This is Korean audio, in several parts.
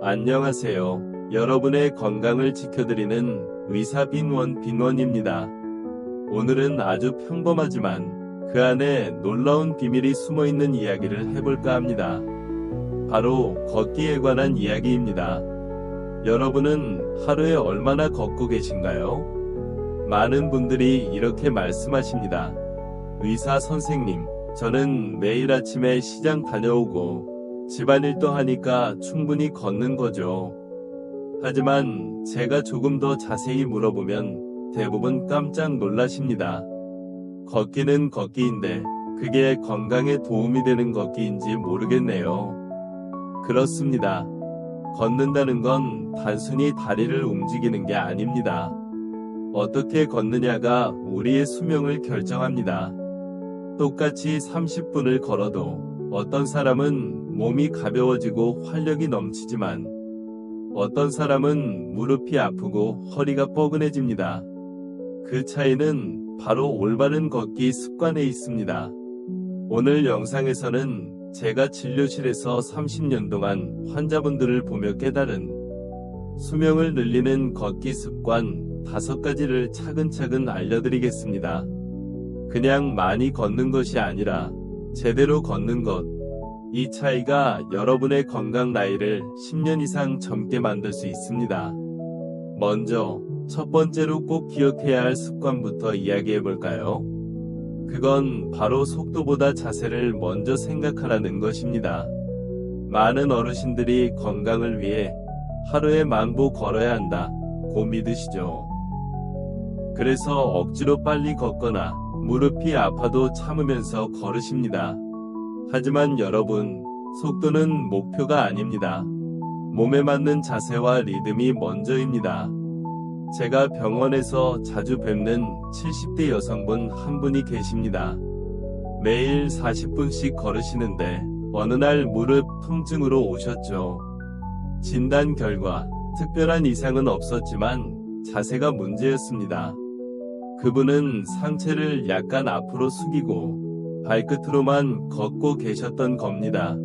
안녕하세요. 여러분의 건강을 지켜드리는 의사 빈원입니다. 오늘은 아주 평범하지만 그 안에 놀라운 비밀이 숨어있는 이야기를 해볼까 합니다. 바로 걷기에 관한 이야기입니다. 여러분은 하루에 얼마나 걷고 계신가요? 많은 분들이 이렇게 말씀하십니다. 의사 선생님, 저는 매일 아침에 시장 다녀오고 집안일도 하니까 충분히 걷는 거죠. 하지만 제가 조금 더 자세히 물어보면 대부분 깜짝 놀라십니다. 걷기는 걷기인데 그게 건강에 도움이 되는 걷기인지 모르겠네요. 그렇습니다. 걷는다는 건 단순히 다리를 움직이는 게 아닙니다. 어떻게 걷느냐가 우리의 수명을 결정합니다. 똑같이 30분을 걸어도 어떤 사람은 몸이 가벼워지고 활력이 넘치지만 어떤 사람은 무릎이 아프고 허리가 뻐근해집니다. 그 차이는 바로 올바른 걷기 습관에 있습니다. 오늘 영상에서는 제가 진료실에서 30년 동안 환자분들을 보며 깨달은 수명을 늘리는 걷기 습관 5가지를 차근차근 알려드리겠습니다. 그냥 많이 걷는 것이 아니라 제대로 걷는 것. 이 차이가 여러분의 건강 나이를 10년 이상 젊게 만들 수 있습니다. 먼저 첫 번째로 꼭 기억해야 할 습관부터 이야기해 볼까요? 그건 바로 속도보다 자세를 먼저 생각하라는 것입니다. 많은 어르신들이 건강을 위해 하루에 10,000보 걸어야 한다고 믿으시죠. 그래서 억지로 빨리 걷거나 무릎이 아파도 참으면서 걸으십니다. 하지만 여러분, 속도는 목표가 아닙니다. 몸에 맞는 자세와 리듬이 먼저입니다. 제가 병원에서 자주 뵙는 70대 여성분 한 분이 계십니다. 매일 40분씩 걸으시는데 어느 날 무릎 통증으로 오셨죠. 진단 결과 특별한 이상은 없었지만 자세가 문제였습니다. 그분은 상체를 약간 앞으로 숙이고 발끝으로만 걷고 계셨던 겁니다.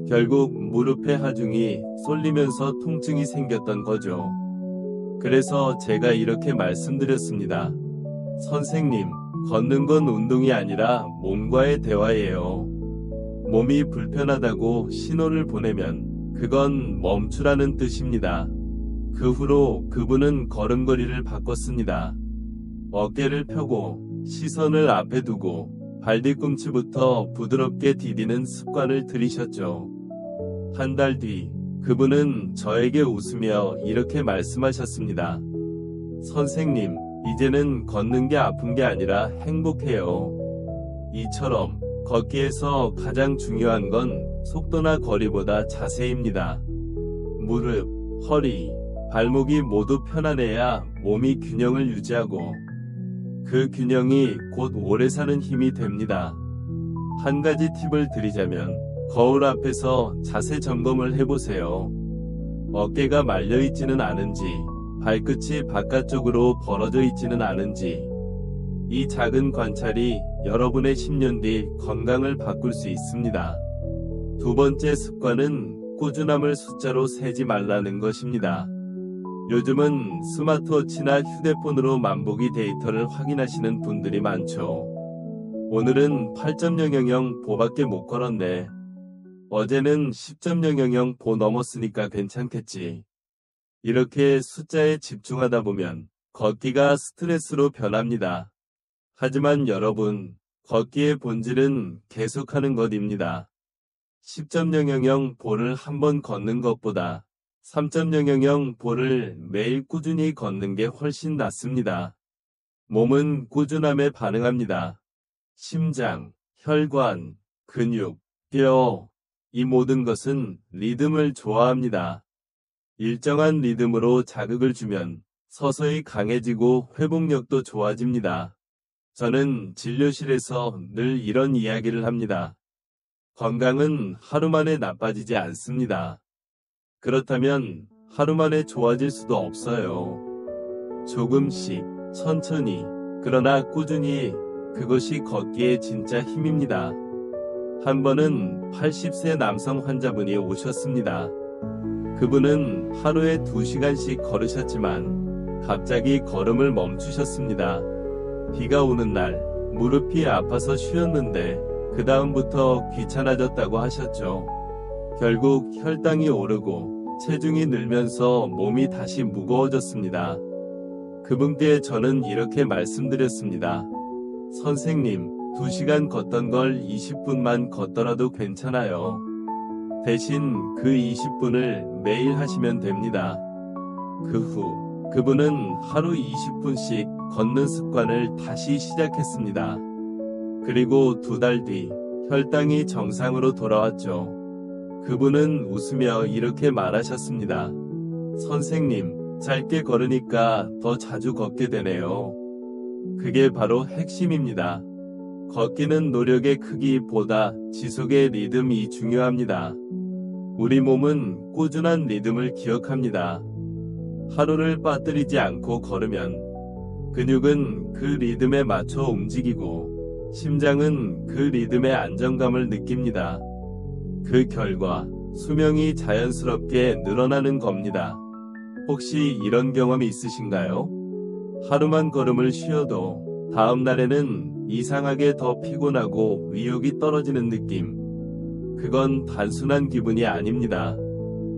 결국 무릎의 하중이 쏠리면서 통증이 생겼던 거죠. 그래서 제가 이렇게 말씀드렸습니다. 선생님, 걷는 건 운동이 아니라 몸과의 대화예요. 몸이 불편하다고 신호를 보내면 그건 멈추라는 뜻입니다. 그 후로 그분은 걸음걸이를 바꿨습니다. 어깨를 펴고 시선을 앞에 두고 발뒤꿈치부터 부드럽게 디디는 습관을 들이셨죠. 한 달 뒤 그분은 저에게 웃으며 이렇게 말씀하셨습니다. 선생님, 이제는 걷는 게 아픈 게 아니라 행복해요. 이처럼 걷기에서 가장 중요한 건 속도나 거리보다 자세입니다. 무릎, 허리, 발목이 모두 편안해야 몸이 균형을 유지하고 그 균형이 곧 오래 사는 힘이 됩니다. 한 가지 팁을 드리자면 거울 앞에서 자세 점검을 해보세요. 어깨가 말려있지는 않은지, 발끝이 바깥쪽으로 벌어져 있지는 않은지. 이 작은 관찰이 여러분의 10년 뒤 건강을 바꿀 수 있습니다. 두 번째 습관은 꾸준함을 숫자로 세지 말라는 것입니다. 요즘은 스마트워치나 휴대폰으로 만보기 데이터를 확인하시는 분들이 많죠. 오늘은 8.000보밖에 못 걸었네. 어제는 10.000보 넘었으니까 괜찮겠지. 이렇게 숫자에 집중하다 보면 걷기가 스트레스로 변합니다. 하지만 여러분, 걷기의 본질은 계속하는 것입니다. 10.000보를 한 번 걷는 것보다 3.000보를 매일 꾸준히 걷는 게 훨씬 낫습니다. 몸은 꾸준함에 반응합니다. 심장, 혈관, 근육, 뼈, 이 모든 것은 리듬을 좋아합니다. 일정한 리듬으로 자극을 주면 서서히 강해지고 회복력도 좋아집니다. 저는 진료실에서 늘 이런 이야기를 합니다. 건강은 하루 만에 나빠지지 않습니다. 그렇다면 하루 만에 좋아질 수도 없어요. 조금씩, 천천히, 그러나 꾸준히, 그것이 걷기의 진짜 힘입니다. 한 번은 80세 남성 환자분이 오셨습니다. 그분은 하루에 2시간씩 걸으셨지만 갑자기 걸음을 멈추셨습니다. 비가 오는 날 무릎이 아파서 쉬었는데 그 다음부터 귀찮아졌다고 하셨죠. 결국 혈당이 오르고 체중이 늘면서 몸이 다시 무거워졌습니다. 그분께 저는 이렇게 말씀드렸습니다. 선생님, 2시간 걷던 걸 20분만 걷더라도 괜찮아요. 대신 그 20분을 매일 하시면 됩니다. 그 후 그분은 하루 20분씩 걷는 습관을 다시 시작했습니다. 그리고 2달 뒤 혈당이 정상으로 돌아왔죠. 그분은 웃으며 이렇게 말하셨습니다. 선생님, 짧게 걸으니까 더 자주 걷게 되네요. 그게 바로 핵심입니다. 걷기는 노력의 크기보다 지속의 리듬이 중요합니다. 우리 몸은 꾸준한 리듬을 기억합니다. 하루를 빠뜨리지 않고 걸으면 근육은 그 리듬에 맞춰 움직이고 심장은 그 리듬의 안정감을 느낍니다. 그 결과 수명이 자연스럽게 늘어나는 겁니다. 혹시 이런 경험이 있으신가요? 하루만 걸음을 쉬어도 다음 날에는 이상하게 더 피곤하고 의욕이 떨어지는 느낌. 그건 단순한 기분이 아닙니다.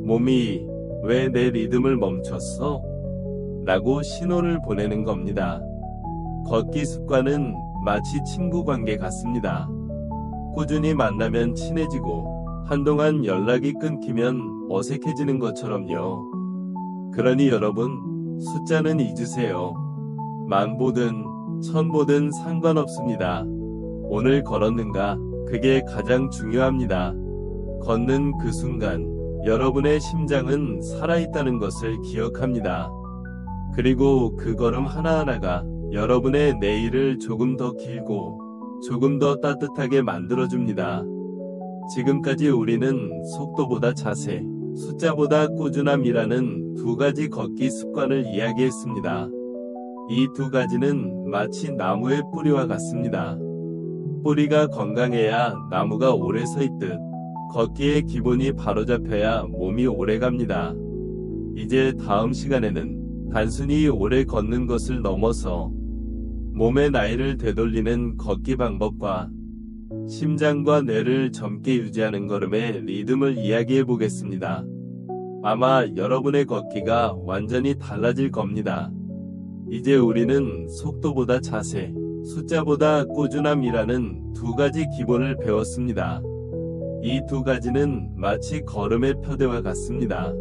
몸이 왜 내 리듬을 멈췄어? 라고 신호를 보내는 겁니다. 걷기 습관은 마치 친구 관계 같습니다. 꾸준히 만나면 친해지고 한동안 연락이 끊기면 어색해지는 것처럼요. 그러니 여러분, 숫자는 잊으세요. 1000보든 1000보든 상관없습니다. 오늘 걸었는가? 그게 가장 중요합니다. 걷는 그 순간 여러분의 심장은 살아있다는 것을 기억합니다. 그리고 그 걸음 하나하나가 여러분의 내일을 조금 더 길고 조금 더 따뜻하게 만들어줍니다. 지금까지 우리는 속도보다 자세, 숫자보다 꾸준함이라는 2가지 걷기 습관을 이야기했습니다. 이 2가지는 마치 나무의 뿌리와 같습니다. 뿌리가 건강해야 나무가 오래 서 있듯 걷기의 기본이 바로잡혀야 몸이 오래갑니다. 이제 다음 시간에는 단순히 오래 걷는 것을 넘어서 몸의 나이를 되돌리는 걷기 방법과 심장과 뇌를 젊게 유지하는 걸음의 리듬을 이야기해 보겠습니다. 아마 여러분의 걷기가 완전히 달라질 겁니다. 이제 우리는 속도보다 자세, 숫자보다 꾸준함이라는 2가지 기본을 배웠습니다. 이 2가지는 마치 걸음의 표대와 같습니다.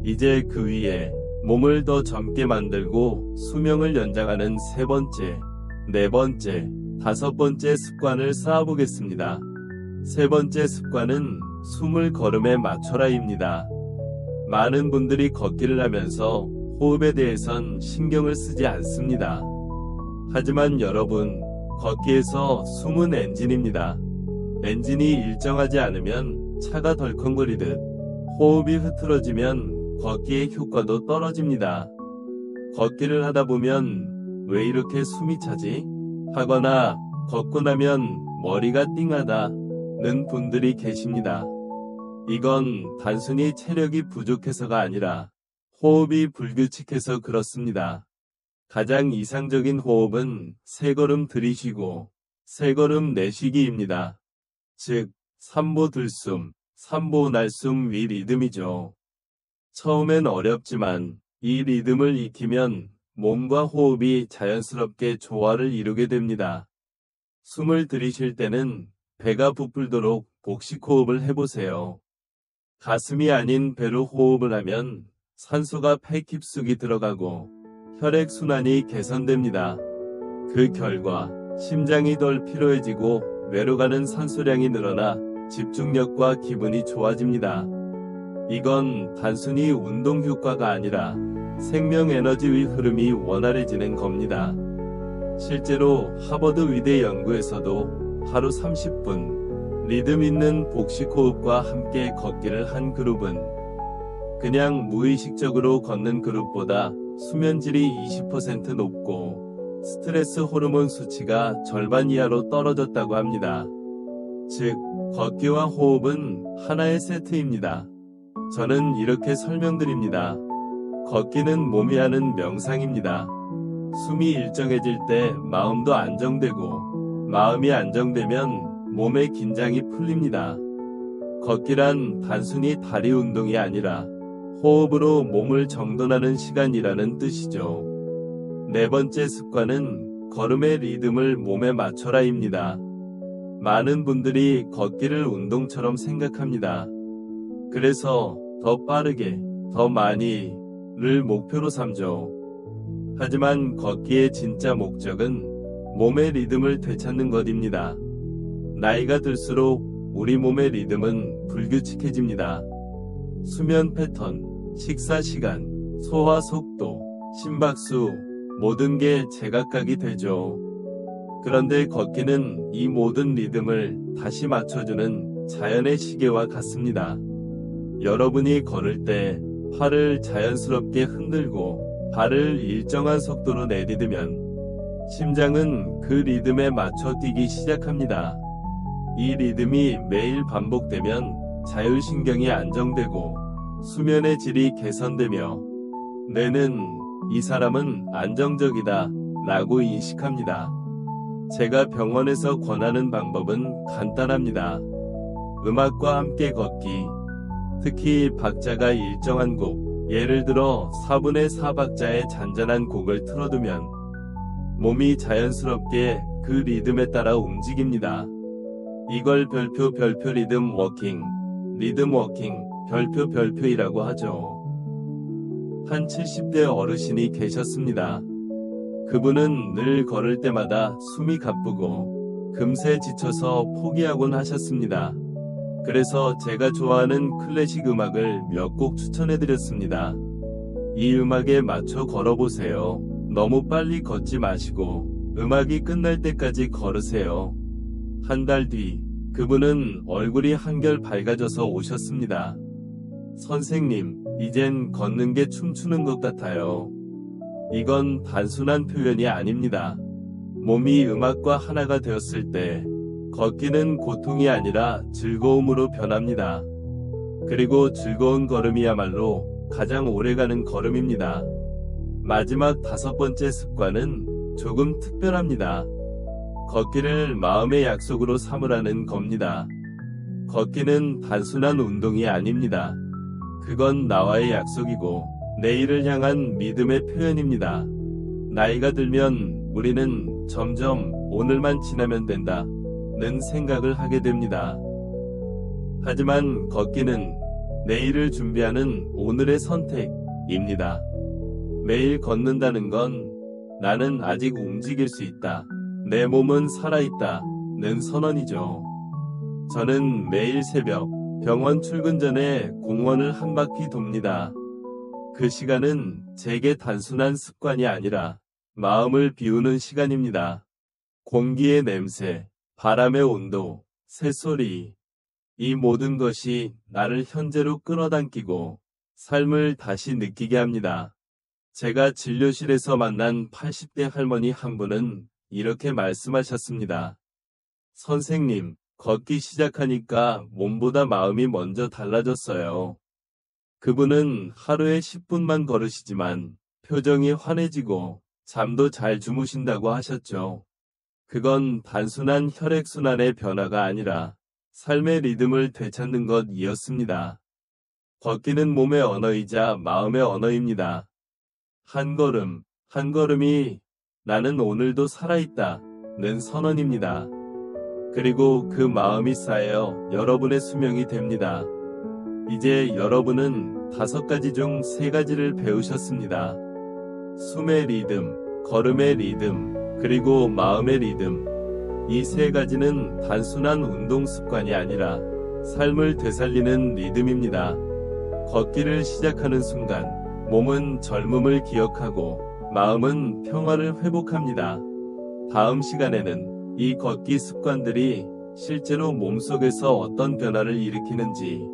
이제 그 위에 몸을 더 젊게 만들고 수명을 연장하는 3번째, 4번째, 5번째 습관을 쌓아보겠습니다. 3번째 습관은 숨을 걸음에 맞춰라입니다. 많은 분들이 걷기를 하면서 호흡에 대해선 신경을 쓰지 않습니다. 하지만 여러분, 걷기에서 숨은 엔진입니다. 엔진이 일정하지 않으면 차가 덜컹거리듯 호흡이 흐트러지면 걷기의 효과도 떨어집니다. 걷기를 하다 보면 왜 이렇게 숨이 차지? 하거나 걷고 나면 머리가 띵하다는 분들이 계십니다. 이건 단순히 체력이 부족해서가 아니라 호흡이 불규칙해서 그렇습니다. 가장 이상적인 호흡은 3걸음 들이쉬고 3걸음 내쉬기입니다. 즉, 3보 들숨, 3보 날숨 위 리듬이죠. 처음엔 어렵지만 이 리듬을 익히면 몸과 호흡이 자연스럽게 조화를 이루게 됩니다. 숨을 들이쉴 때는 배가 부풀도록 복식호흡을 해보세요. 가슴이 아닌 배로 호흡을 하면 산소가 폐 깊숙이 들어가고 혈액순환이 개선됩니다. 그 결과 심장이 덜 피로해지고 뇌로 가는 산소량이 늘어나 집중력과 기분이 좋아집니다. 이건 단순히 운동 효과가 아니라 생명 에너지의 흐름이 원활해지는 겁니다. 실제로 하버드 의대 연구에서도 하루 30분 리듬 있는 복식호흡과 함께 걷기를 한 그룹은 그냥 무의식적으로 걷는 그룹보다 수면질이 20% 높고 스트레스 호르몬 수치가 절반 이하로 떨어졌다고 합니다. 즉, 걷기와 호흡은 하나의 세트입니다. 저는 이렇게 설명드립니다. 걷기는 몸이 하는 명상입니다. 숨이 일정해질 때 마음도 안정되고, 마음이 안정되면 몸의 긴장이 풀립니다. 걷기란 단순히 다리 운동이 아니라 호흡으로 몸을 정돈하는 시간이라는 뜻이죠. 네 번째 습관은 걸음의 리듬을 몸에 맞춰라입니다. 많은 분들이 걷기를 운동처럼 생각합니다. 그래서 더 빠르게, 더 많이를 목표로 삼죠. 하지만 걷기의 진짜 목적은 몸의 리듬을 되찾는 것입니다. 나이가 들수록 우리 몸의 리듬은 불규칙해집니다. 수면 패턴, 식사 시간, 소화 속도, 심박수, 모든 게 제각각이 되죠. 그런데 걷기는 이 모든 리듬을 다시 맞춰주는 자연의 시계와 같습니다. 여러분이 걸을 때 팔을 자연스럽게 흔들고 발을 일정한 속도로 내디디면 심장은 그 리듬에 맞춰 뛰기 시작합니다. 이 리듬이 매일 반복되면 자율신경이 안정되고 수면의 질이 개선되며 뇌는 이 사람은 안정적이다 라고 인식합니다. 제가 병원에서 권하는 방법은 간단합니다. 음악과 함께 걷기. 특히 박자가 일정한 곡, 예를 들어 4분의 4박자의 잔잔한 곡을 틀어두면 몸이 자연스럽게 그 리듬에 따라 움직입니다. 이걸 별표 리듬 워킹, 별표이라고 하죠. 한 70대 어르신이 계셨습니다. 그분은 늘 걸을 때마다 숨이 가쁘고 금세 지쳐서 포기하곤 하셨습니다. 그래서 제가 좋아하는 클래식 음악을 몇 곡 추천해드렸습니다. 이 음악에 맞춰 걸어보세요. 너무 빨리 걷지 마시고 음악이 끝날 때까지 걸으세요. 한 달 뒤, 그분은 얼굴이 한결 밝아져서 오셨습니다. 선생님, 이젠 걷는 게 춤추는 것 같아요. 이건 단순한 표현이 아닙니다. 몸이 음악과 하나가 되었을 때 걷기는 고통이 아니라 즐거움으로 변합니다. 그리고 즐거운 걸음이야말로 가장 오래가는 걸음입니다. 마지막 5번째 습관은 조금 특별합니다. 걷기를 마음의 약속으로 삼으라는 겁니다. 걷기는 단순한 운동이 아닙니다. 그건 나와의 약속이고 내일을 향한 믿음의 표현입니다. 나이가 들면 우리는 점점 오늘만 지나면 된다 는 생각을 하게 됩니다. 하지만 걷기는 내일을 준비하는 오늘의 선택입니다. 매일 걷는다는 건 나는 아직 움직일 수 있다. 내 몸은 살아있다. 는 선언이죠. 저는 매일 새벽 병원 출근 전에 공원을 한 바퀴 돕니다. 그 시간은 제게 단순한 습관이 아니라 마음을 비우는 시간입니다. 공기의 냄새, 바람의 온도, 새소리, 이 모든 것이 나를 현재로 끌어당기고 삶을 다시 느끼게 합니다. 제가 진료실에서 만난 80대 할머니 한 분은 이렇게 말씀하셨습니다. 선생님, 걷기 시작하니까 몸보다 마음이 먼저 달라졌어요. 그분은 하루에 10분만 걸으시지만 표정이 환해지고 잠도 잘 주무신다고 하셨죠. 그건 단순한 혈액순환의 변화가 아니라 삶의 리듬을 되찾는 것이었습니다. 걷기는 몸의 언어이자 마음의 언어입니다. 한 걸음, 한 걸음이 나는 오늘도 살아있다 는 선언입니다. 그리고 그 마음이 쌓여 여러분의 수명이 됩니다. 이제 여러분은 5가지 중 3가지를 배우셨습니다. 숨의 리듬, 걸음의 리듬, 그리고 마음의 리듬. 이 3가지는 단순한 운동 습관이 아니라 삶을 되살리는 리듬입니다. 걷기를 시작하는 순간 몸은 젊음을 기억하고 마음은 평화를 회복합니다. 다음 시간에는 이 걷기 습관들이 실제로 몸속에서 어떤 변화를 일으키는지,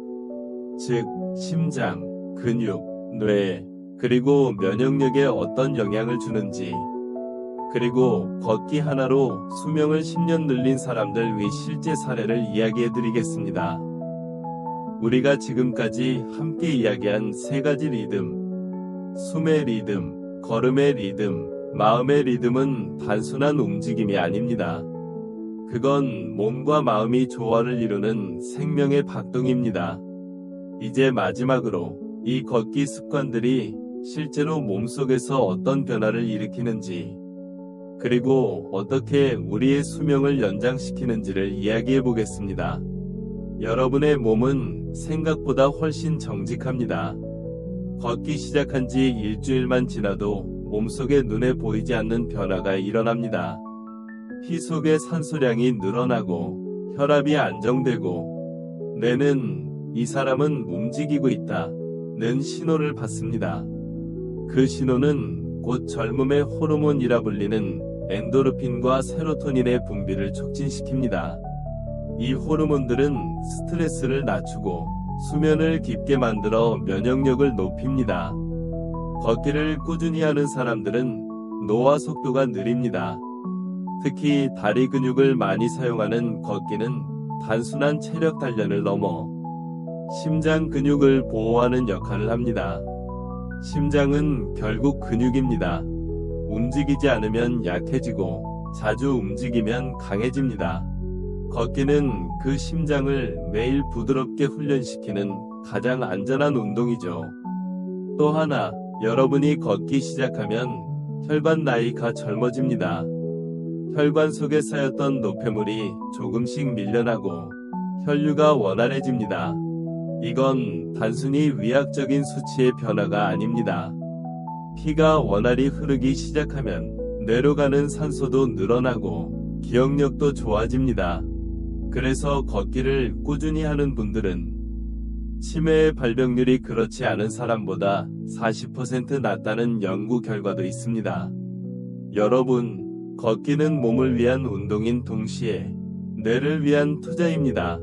즉 심장, 근육, 뇌, 그리고 면역력에 어떤 영향을 주는지, 그리고 걷기 하나로 수명을 10년 늘린 사람들 의 실제 사례를 이야기해드리겠습니다. 우리가 지금까지 함께 이야기한 세 가지 리듬, 숨의 리듬, 걸음의 리듬, 마음의 리듬은 단순한 움직임이 아닙니다. 그건 몸과 마음이 조화를 이루는 생명의 박동입니다. 이제 마지막으로 이 걷기 습관들이 실제로 몸속에서 어떤 변화를 일으키는지, 그리고 어떻게 우리의 수명을 연장시키는지를 이야기해 보겠습니다. 여러분의 몸은 생각보다 훨씬 정직합니다. 걷기 시작한 지 일주일만 지나도 몸속에 눈에 보이지 않는 변화가 일어납니다. 피 속의 산소량이 늘어나고 혈압이 안정되고 뇌는 이 사람은 움직이고 있다는 신호를 받습니다. 그 신호는 곧 젊음의 호르몬이라 불리는 엔도르핀과 세로토닌의 분비를 촉진시킵니다. 이 호르몬들은 스트레스를 낮추고 수면을 깊게 만들어 면역력을 높입니다. 걷기를 꾸준히 하는 사람들은 노화 속도가 느립니다. 특히 다리 근육을 많이 사용하는 걷기는 단순한 체력 단련을 넘어 심장 근육을 보호하는 역할을 합니다. 심장은 결국 근육입니다. 움직이지 않으면 약해지고 자주 움직이면 강해집니다. 걷기는 그 심장을 매일 부드럽게 훈련시키는 가장 안전한 운동이죠. 또 하나, 여러분이 걷기 시작하면 혈관 나이가 젊어집니다. 혈관 속에 쌓였던 노폐물이 조금씩 밀려나고 혈류가 원활해집니다. 이건 단순히 위약적인 수치의 변화가 아닙니다. 피가 원활히 흐르기 시작하면 뇌로 가는 산소도 늘어나고 기억력도 좋아집니다. 그래서 걷기를 꾸준히 하는 분들은 치매의 발병률이 그렇지 않은 사람보다 40% 낮다는 연구 결과도 있습니다. 여러분, 걷기는 몸을 위한 운동인 동시에 뇌를 위한 투자입니다.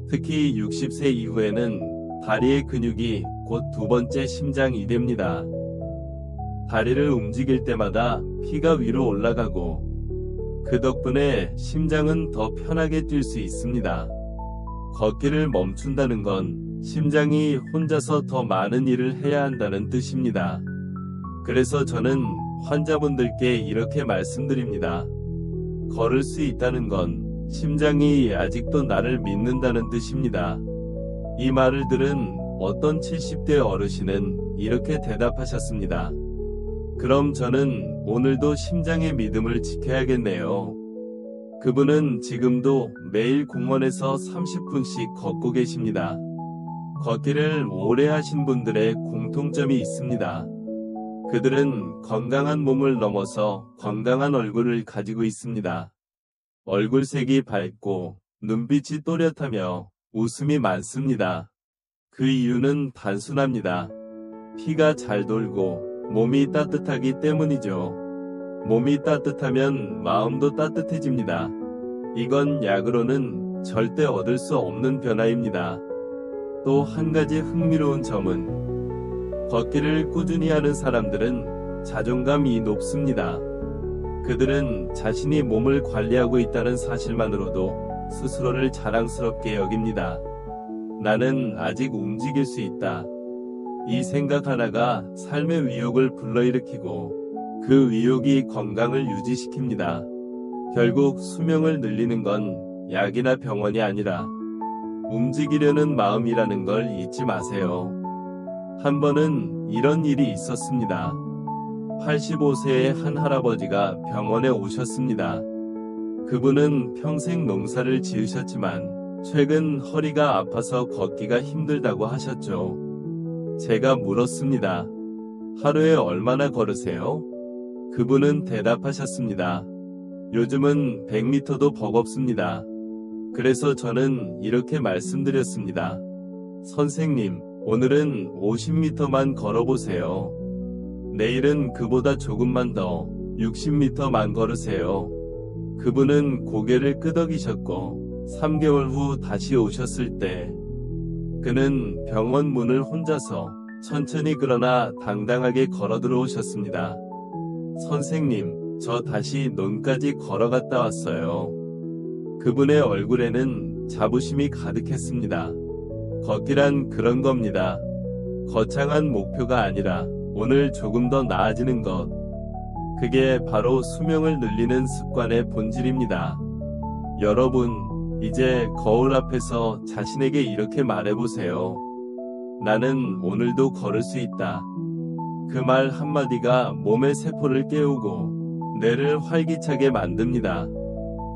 특히 60세 이후에는 다리의 근육이 곧 두 번째 심장이 됩니다. 다리를 움직일 때마다 피가 위로 올라가고 그 덕분에 심장은 더 편하게 뛸 수 있습니다. 걷기를 멈춘다는 건 심장이 혼자서 더 많은 일을 해야 한다는 뜻입니다. 그래서 저는 환자분들께 이렇게 말씀드립니다. 걸을 수 있다는 건 심장이 아직도 나를 믿는다는 뜻입니다. 이 말을 들은 어떤 70대 어르신은 이렇게 대답하셨습니다. 그럼 저는 오늘도 심장의 믿음을 지켜야겠네요. 그분은 지금도 매일 공원에서 30분씩 걷고 계십니다. 걷기를 오래 하신 분들의 공통점이 있습니다. 그들은 건강한 몸을 넘어서 건강한 얼굴을 가지고 있습니다. 얼굴색이 밝고 눈빛이 또렷하며 웃음이 많습니다. 그 이유는 단순합니다. 피가 잘 돌고 몸이 따뜻하기 때문이죠. 몸이 따뜻하면 마음도 따뜻해집니다. 이건 약으로는 절대 얻을 수 없는 변화입니다. 또 한 가지 흥미로운 점은 걷기를 꾸준히 하는 사람들은 자존감이 높습니다. 그들은 자신이 몸을 관리하고 있다는 사실만으로도 스스로를 자랑스럽게 여깁니다. 나는 아직 움직일 수 있다. 이 생각 하나가 삶의 위욕을 불러일으키고 그 위욕이 건강을 유지시킵니다. 결국 수명을 늘리는 건 약이나 병원이 아니라 움직이려는 마음이라는 걸 잊지 마세요. 한 번은 이런 일이 있었습니다. 85세의 한 할아버지가 병원에 오셨습니다. 그분은 평생 농사를 지으셨지만 최근 허리가 아파서 걷기가 힘들다고 하셨죠. 제가 물었습니다. 하루에 얼마나 걸으세요? 그분은 대답하셨습니다. 요즘은 100m도 버겁습니다. 그래서 저는 이렇게 말씀드렸습니다. 선생님, 오늘은 50m만 걸어보세요. 내일은 그보다 조금만 더 60m만 걸으세요. 그분은 고개를 끄덕이셨고 3개월 후 다시 오셨을 때 그는 병원 문을 혼자서 천천히 그러나 당당하게 걸어 들어오셨습니다. 선생님, 저 다시 논까지 걸어갔다 왔어요. 그분의 얼굴에는 자부심이 가득했습니다. 걷기란 그런 겁니다. 거창한 목표가 아니라 오늘 조금 더 나아지는 것. 그게 바로 수명을 늘리는 습관의 본질입니다. 여러분, 이제 거울 앞에서 자신에게 이렇게 말해보세요. 나는 오늘도 걸을 수 있다. 그 말 한마디가 몸의 세포를 깨우고 뇌를 활기차게 만듭니다.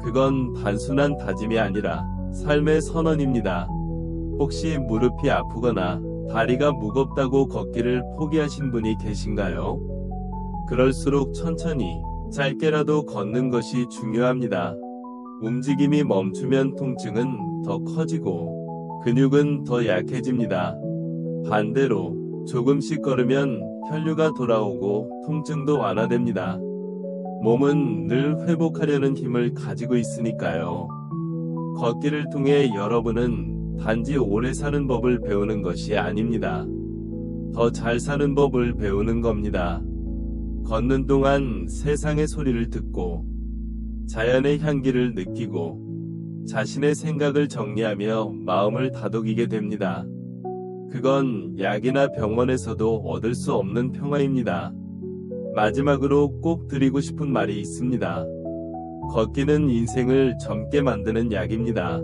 그건 단순한 다짐이 아니라 삶의 선언입니다. 혹시 무릎이 아프거나 다리가 무겁다고 걷기를 포기하신 분이 계신가요? 그럴수록 천천히, 짧게라도 걷는 것이 중요합니다. 움직임이 멈추면 통증은 더 커지고 근육은 더 약해집니다. 반대로 조금씩 걸으면 혈류가 돌아오고 통증도 완화됩니다. 몸은 늘 회복하려는 힘을 가지고 있으니까요. 걷기를 통해 여러분은 단지 오래 사는 법을 배우는 것이 아닙니다. 더 잘 사는 법을 배우는 겁니다. 걷는 동안 세상의 소리를 듣고 자연의 향기를 느끼고 자신의 생각을 정리하며 마음을 다독이게 됩니다. 그건 약이나 병원에서도 얻을 수 없는 평화입니다. 마지막으로 꼭 드리고 싶은 말이 있습니다. 걷기는 인생을 젊게 만드는 약입니다.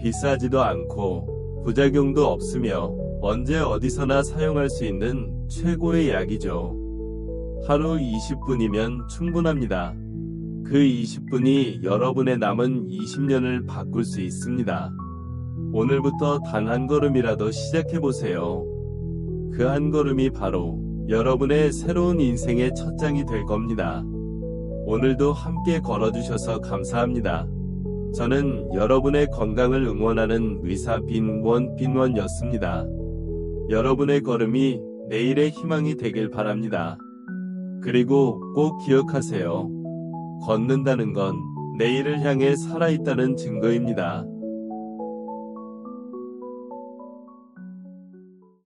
비싸지도 않고 부작용도 없으며 언제 어디서나 사용할 수 있는 최고의 약이죠. 하루 20분이면 충분합니다. 그 20분이 여러분의 남은 20년을 바꿀 수 있습니다. 오늘부터 단 한 걸음이라도 시작해보세요. 그 한 걸음이 바로 여러분의 새로운 인생의 첫 장이 될 겁니다. 오늘도 함께 걸어주셔서 감사합니다. 저는 여러분의 건강을 응원하는 의사 빈원이었습니다. 여러분의 걸음이 내일의 희망이 되길 바랍니다. 그리고 꼭 기억하세요. 걷는다는 건 내일을 향해 살아있다는 증거입니다.